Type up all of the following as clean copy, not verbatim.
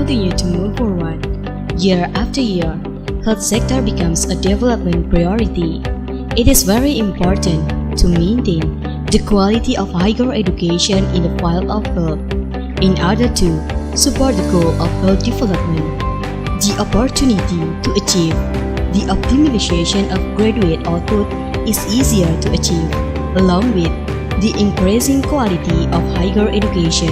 continue to move forward. Year after year, health sector becomes a development priority. It is very important to maintain the quality of higher education in the field of health in order to support the goal of health development. The opportunity to achieve the optimization of graduate output is easier to achieve, along with the increasing quality of higher education.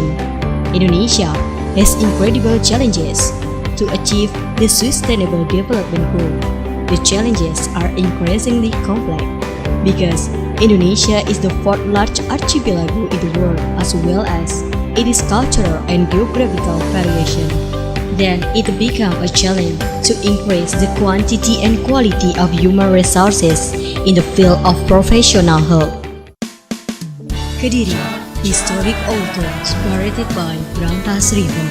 Indonesia has incredible challenges to achieve the sustainable development goal. The challenges are increasingly complex because Indonesia is the fourth largest archipelago in the world, as well as its cultural and geographical variation. Then it becomes a challenge to increase the quantity and quality of human resources in the field of professional health. Kediri, historic outdoor spirited by Brantas River,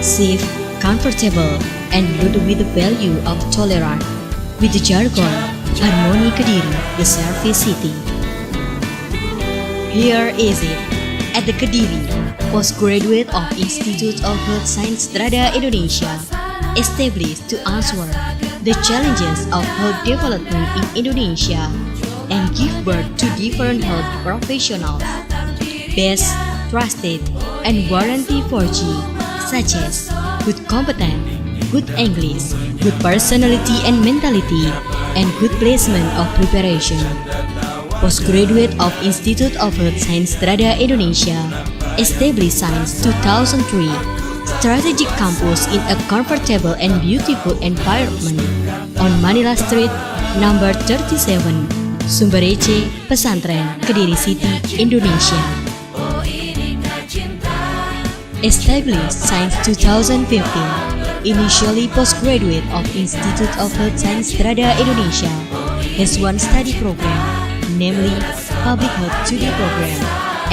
safe, comfortable, and rooted with the value of tolerance. With the jargon, Harmoni Kediri, the service city. Here is it, at the Kediri, postgraduate of Institute of Health Science Strada Indonesia, established to answer the challenges of health development in Indonesia and give birth to different health professionals. Best, trusted, and warranty 4G, such as good competence, good English, good personality and mentality, and good placement of preparation. Postgraduate of Institute of Health Science Strada Indonesia, established since 2003, strategic campus in a comfortable and beautiful environment on Manila Street, number 37, Sumberece, Pesantren, Kediri City, Indonesia. Established since 2015, initially postgraduate of Institute of Health Science Strada Indonesia, has one study program, namely Public Health Study Program,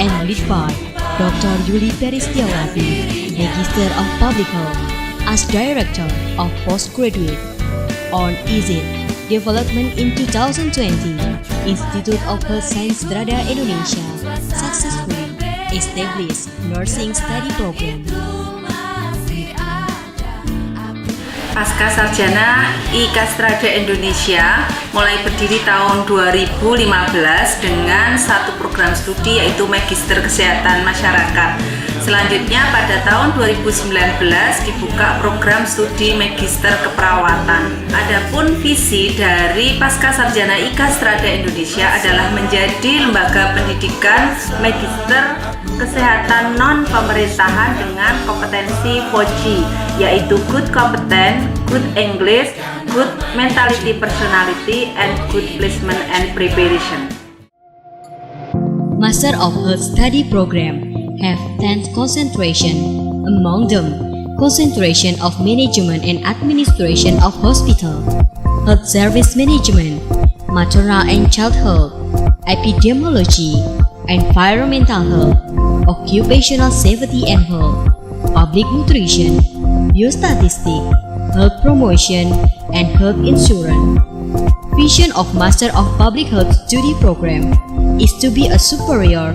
and led by Dr. Yuli Peristiawati, Magister of Public Health, as Director of Postgraduate. On ISIT Development in 2020, Institute of Health Science Strada Indonesia successfully established Nursing Study Program. Pasca Sarjana IIK Strada Indonesia mulai berdiri tahun 2015 dengan satu program studi yaitu Magister Kesehatan Masyarakat. Selanjutnya pada tahun 2019 dibuka program studi Magister Keperawatan. Adapun visi dari Pasca Sarjana IIK Strada Indonesia adalah menjadi lembaga pendidikan Magister Kesehatan non-pemerintahan dengan kompetensi 4G, yaitu good competence, good English, good mentality personality, and good placement and preparation. Master of Health Study Program have 10 concentration, among them concentration of Management and Administration of Hospital, Health Service Management, Maternal and Child Health, Epidemiology, Environmental Health, Occupational Safety and Health, Public Nutrition, Biostatistics, Health Promotion, and Health Insurance. Vision of Master of Public Health Study Program is to be a superior,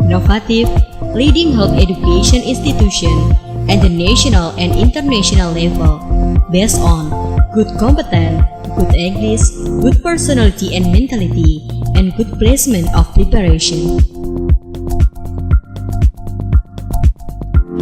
innovative, leading health education institution at the national and international level based on good competence, good English, good personality and mentality, and good placement of preparation.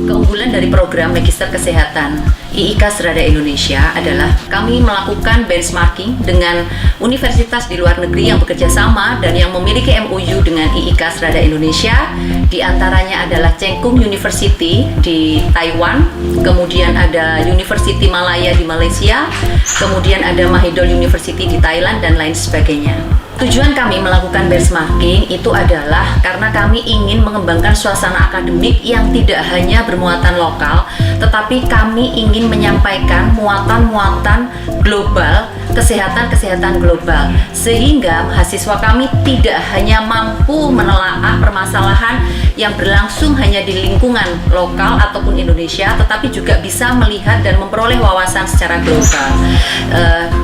Keunggulan dari program Magister Kesehatan IIK Strada Indonesia adalah kami melakukan benchmarking dengan universitas di luar negeri yang bekerja sama dan yang memiliki MOU dengan IIK Strada Indonesia. Di antaranya adalah Chengkung University di Taiwan, kemudian ada University Malaya di Malaysia, kemudian ada Mahidol University di Thailand, dan lain sebagainya. Tujuan kami melakukan benchmarking itu adalah karena kami ingin mengembangkan suasana akademik yang tidak hanya bermuatan lokal, tetapi kami ingin menyampaikan muatan-muatan global, kesehatan global, sehingga mahasiswa kami tidak hanya mampu menelaah permasalahan yang berlangsung hanya di lingkungan lokal ataupun Indonesia, tetapi juga bisa melihat dan memperoleh wawasan secara global.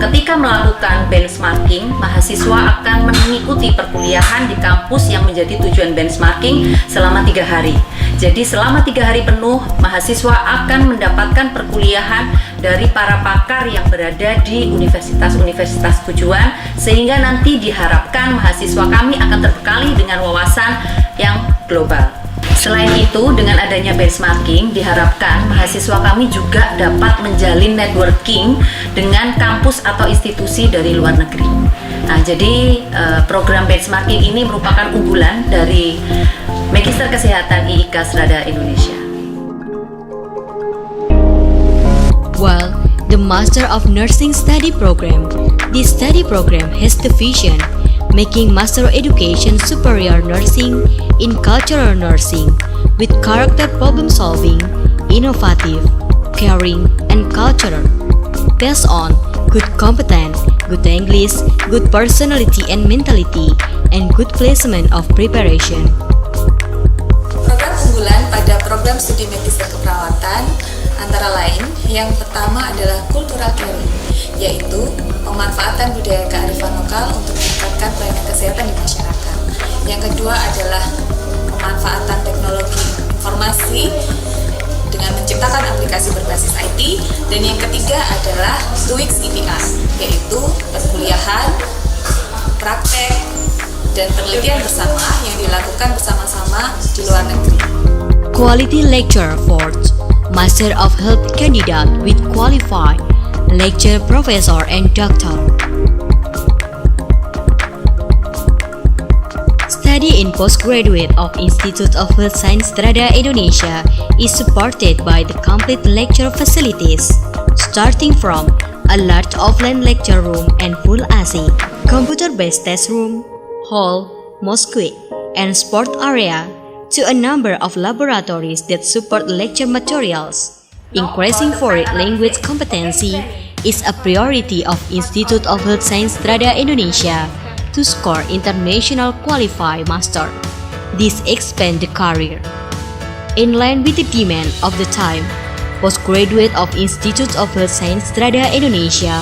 Ketika melakukan benchmarking, mahasiswa akan mengikuti perkuliahan di kampus yang menjadi tujuan benchmarking selama 3 hari. Jadi selama 3 hari penuh, mahasiswa akan mendapatkan perkuliahan dari para pakar yang berada di universitas-universitas tujuan, sehingga nanti diharapkan mahasiswa kami akan terbekali dengan wawasan yang global. Selain itu, dengan adanya benchmarking, diharapkan mahasiswa kami juga dapat menjalin networking dengan kampus atau institusi dari luar negeri. Nah, jadi program benchmarking ini merupakan unggulan dari Magister Kesehatan IIK Strada Indonesia. While the Master of Nursing Study Program, this study program has the vision making Master Education Superior Nursing in Cultural Nursing with character problem solving, innovative, caring, and cultural, based on good competence, good English, good personality and mentality, and good placement of preparation. Program unggulan pada program studi magister keperawatan antara lain yang pertama adalah cultural caring, yaitu pemanfaatan budaya kearifan lokal untuk meningkatkan pelayanan kesehatan di masyarakat. Yang kedua adalah pemanfaatan teknologi informasi dengan menciptakan aplikasi berbasis IT, dan yang ketiga adalah UX IPA, yaitu perkuliahan, praktek, dan penelitian bersama yang dilakukan bersama-sama di luar negeri. Quality Lecture Fourth, Master of Health Candidate with Qualified Lecture Professor and Doctor. Study in Postgraduate of Institute of Health Science Strada Indonesia is supported by the complete lecture facilities, starting from a large offline lecture room and full AC, computer-based test room, hall, mosque, and sport area, to a number of laboratories that support lecture materials. Increasing foreign language competency is a priority of Institute of Health Science Strada Indonesia to score international qualified master. This expand the career. In line with the demand of the time, postgraduate of Institute of Health Science Strada Indonesia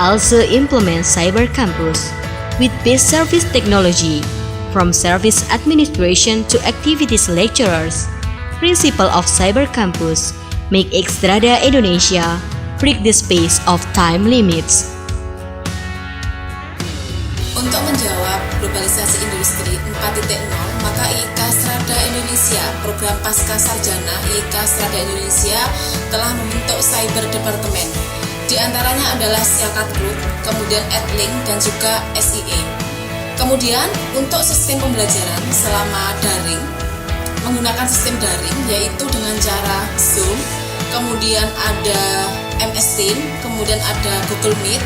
also implement cyber campus with best service technology, from service administration to activities lecturers. Principle of cyber campus make Strada Indonesia break the space of time limits. Untuk menjawab globalisasi industri 4.0, maka IIK Strada Indonesia, program Pasca Sarjana IIK Strada Indonesia telah membentuk Cyber Department. Di antaranya adalah Siakat Group, kemudian Adlink, dan juga SIE. Kemudian untuk sistem pembelajaran selama daring, menggunakan sistem daring yaitu dengan cara Zoom, kemudian ada MS Team, kemudian ada Google Meet,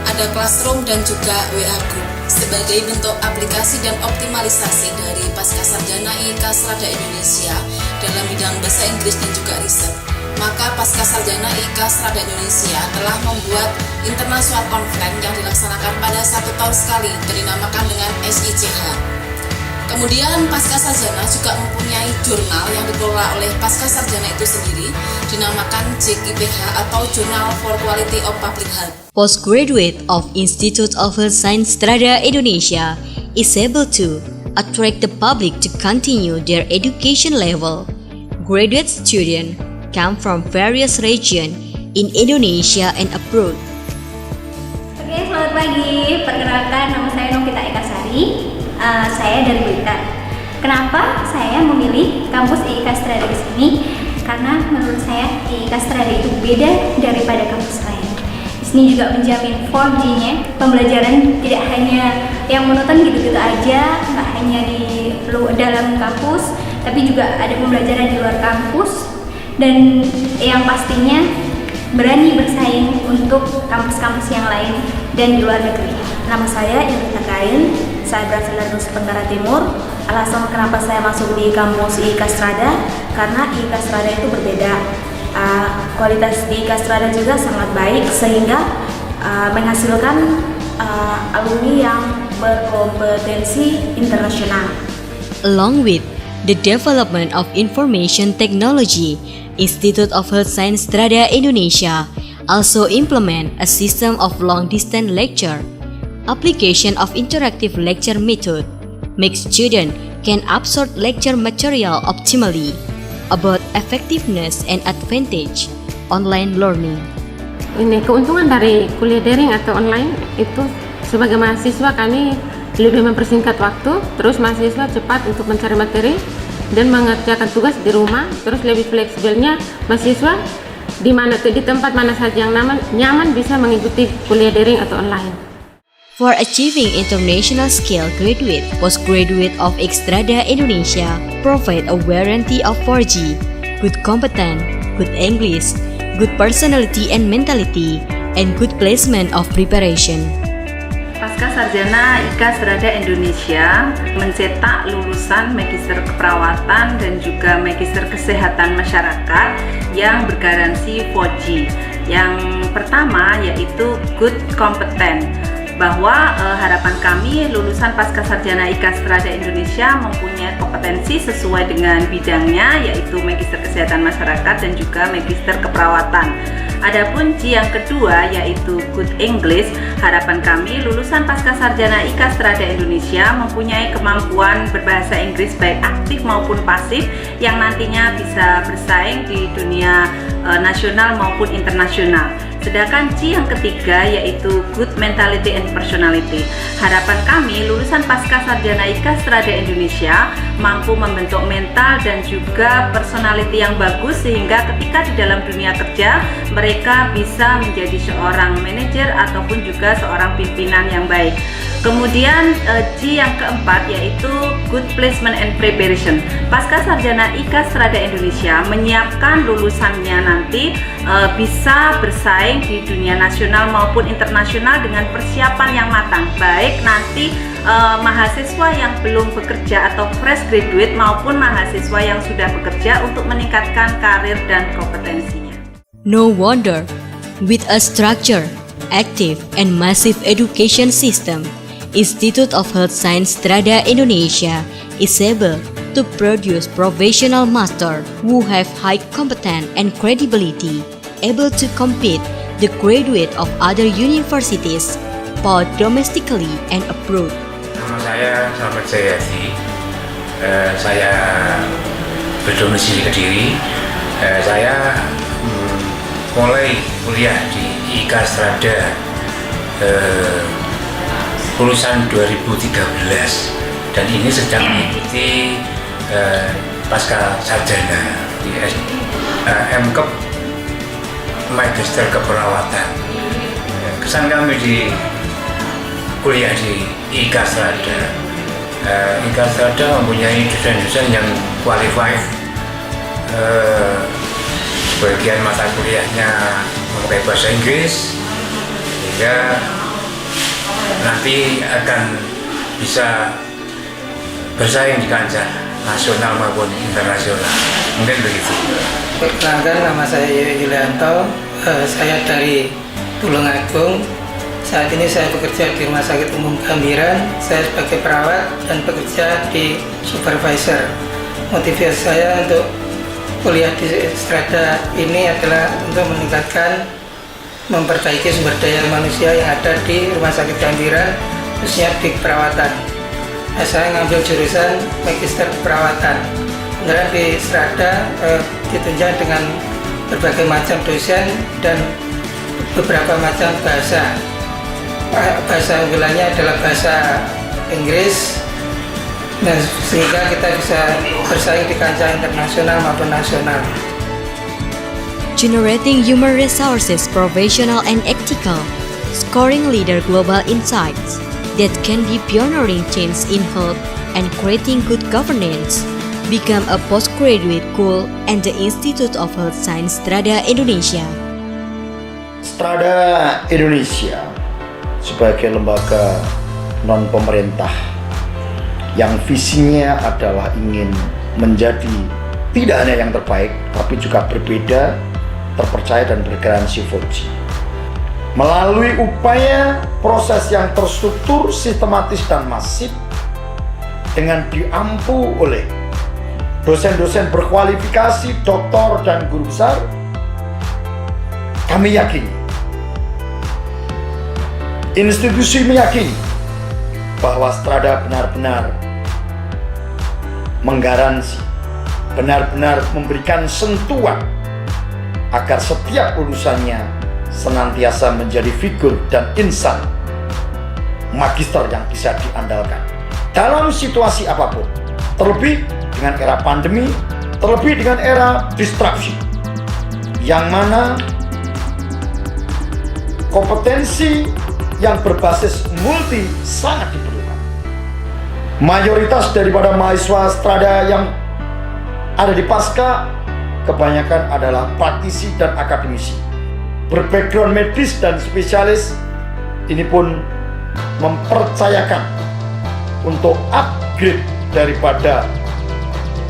ada Classroom, dan juga WA Group sebagai bentuk aplikasi dan optimalisasi dari Pasca Sarjana IIK Strada Indonesia dalam bidang bahasa Inggris dan juga riset. Maka Pasca Sarjana IIK Strada Indonesia telah membuat International Conference yang dilaksanakan pada 1 tahun sekali dan dinamakan dengan SICH. Kemudian Pasca Sarjana juga mempunyai jurnal yang dikelola oleh Pasca Sarjana itu sendiri, dinamakan JQPH atau Journal for Quality of Public Health. Postgraduate of Institute of Health Science Strada Indonesia is able to attract the public to continue their education level. Graduate students come from various regions in Indonesia and abroad. Oke, selamat pagi. Perkenalkan, nama saya Novita Ekasari. Saya dari Blitar. Kenapa saya memilih kampus IIK Strada di sini? Karena menurut saya IIK Strada itu beda daripada kampus lain. Di sini juga menjamin 4G-nya, pembelajaran tidak hanya yang monoton gitu-gitu aja, nggak hanya di dalam kampus, tapi juga ada pembelajaran di luar kampus, dan yang pastinya berani bersaing untuk kampus-kampus yang lain dan di luar negeri. Nama saya Yovita Kain, saya berasal dari Nusa Tenggara Timur. Alasan kenapa saya masuk di kampus IIK Strada, karena IIK Strada itu berbeda. Kualitas di IIK Strada juga sangat baik, sehingga menghasilkan alumni yang berkompetensi internasional. Along with the development of information technology, Institute of Health Science Strada Indonesia also implement a system of long-distance lecture. Application of interactive lecture method makes students can absorb lecture material optimally. about effectiveness and advantage online learning. Ini keuntungan dari kuliah daring atau online itu sebagai mahasiswa kami lebih mempersingkat waktu, terus mahasiswa cepat untuk mencari materi dan mengerjakan tugas di rumah, terus lebih fleksibelnya mahasiswa di tempat mana saja yang nyaman bisa mengikuti kuliah daring atau online. For achieving international skill, graduate, postgraduate of Xstrada Indonesia provide a warranty of 4G, good competence, good English, good personality and mentality, and good placement of preparation. Pasca Sarjana Xstrada Indonesia mencetak lulusan Magister Keperawatan dan juga Magister Kesehatan Masyarakat yang bergaransi 4G. Yang pertama yaitu good competence, bahwa harapan kami lulusan Pasca Sarjana Xstrada Indonesia mempunyai kompetensi sesuai dengan bidangnya, yaitu Magister Kesehatan Masyarakat dan juga Magister Keperawatan. Adapun G yang kedua yaitu Good English, harapan kami lulusan Pasca Sarjana Xstrada Indonesia mempunyai kemampuan berbahasa Inggris baik aktif maupun pasif yang nantinya bisa bersaing di dunia nasional maupun internasional. Sedangkan C yang ketiga yaitu Good Mentality and Personality. Harapan kami lulusan Pasca Sarjana Xstrada Indonesia mampu membentuk mental dan juga personality yang bagus sehingga ketika di dalam dunia kerja mereka bisa menjadi seorang manajer ataupun juga seorang pimpinan yang baik. Kemudian G yang keempat yaitu Good Placement and Preparation. Pasca Sarjana Xstrada Indonesia menyiapkan lulusannya nanti bisa bersaing di dunia nasional maupun internasional dengan persiapan yang matang, baik nanti mahasiswa yang belum bekerja atau fresh graduate maupun mahasiswa yang sudah bekerja untuk meningkatkan karir dan kompetensinya. No wonder, with a structured, active, and massive education system, Institute of Health Science Strada Indonesia is able to produce professional master who have high competence and credibility, able to compete the graduate of other universities, both domestically and abroad. Nama saya Slamet Jayadi. Saya berdomisili Kediri. Saya mulai kuliah di Xstrada lulusan 2013 dan ini sedang mengikuti pasca sarjana di MKep Magister Keperawatan. Kesan kami di kuliah di Xstrada, Xstrada mempunyai dosen-dosen yang qualified. Sebagian mata kuliahnya memakai bahasa Inggris sehingga nanti akan bisa bersaing di kancah nasional maupun internasional. Mungkin begitu. Perkenalkan, nama saya Yulianto. Saya dari Tulungagung. Saat ini saya bekerja di Rumah Sakit Umum Gambiran. Saya sebagai perawat dan bekerja di supervisor. Motivasi saya untuk kuliah di Xstrada ini adalah untuk meningkatkan, memperbaiki sumber daya manusia yang ada di Rumah Sakit Gambiran, khususnya di perawatan. Saya ngambil jurusan Magister Keperawatan. Kemudian di Xstrada ditunjang dengan berbagai macam dosen dan beberapa macam bahasa. Bahasa unggulannya adalah bahasa Inggris, dan sehingga kita bisa bersaing di kancah internasional maupun nasional. Generating human resources professional and ethical, scoring leader global insights that can be pioneering change in health and creating good governance, become a postgraduate goal and the Institute of Health Science Strada Indonesia. Strada Indonesia sebagai lembaga non-pemerintah yang visinya adalah ingin menjadi tidak hanya yang terbaik tapi juga berbeda, terpercaya dan bergaransi 4G. Melalui upaya proses yang terstruktur, sistematis dan masif dengan diampu oleh dosen-dosen berkualifikasi, doktor dan guru besar, kami yakini, institusi meyakini bahwa Strada benar-benar menggaransi benar-benar memberikan sentuhan agar setiap lulusannya senantiasa menjadi figur dan insan magister yang bisa diandalkan dalam situasi apapun, terlebih dengan era pandemi, terlebih dengan era disrupsi, yang mana kompetensi yang berbasis multi sangat diperlukan. Mayoritas daripada mahasiswa Strada yang ada di Pasca kebanyakan adalah praktisi dan akademisi berbackground medis dan spesialis. Ini pun mempercayakan untuk upgrade daripada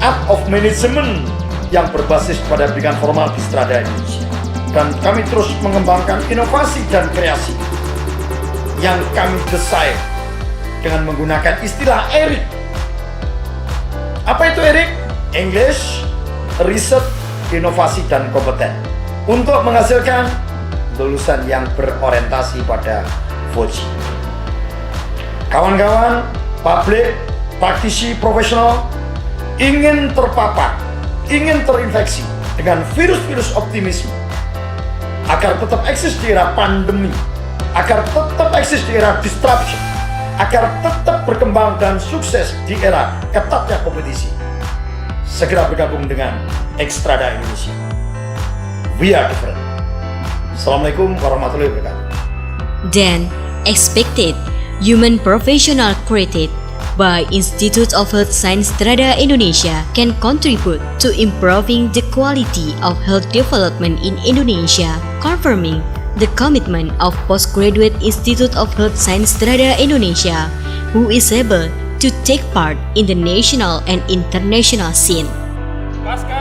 Art of Management yang berbasis pada pendidikan formal di Strada Indonesia. Dan kami terus mengembangkan inovasi dan kreasi yang kami desain dengan menggunakan istilah ERIC. Apa itu ERIC? English, Research, Inovasi, dan Kompeten, untuk menghasilkan lulusan yang berorientasi pada VOCI. Kawan-kawan, publik, praktisi, profesional ingin terpapar, ingin terinfeksi dengan virus-virus optimisme agar tetap eksis di era pandemi, agar tetap eksis di era disruption, agar tetap berkembang dan sukses di era ketatnya kompetisi. Segera bergabung dengan Strada Indonesia. We are different. Assalamualaikum warahmatullahi wabarakatuh. Then, expected human professional created by Institute of Health Science Strada Indonesia can contribute to improving the quality of health development in Indonesia, confirming the commitment of Postgraduate Institute of Health Science Strada Indonesia, who is able to take part in the national and international scene. Pasca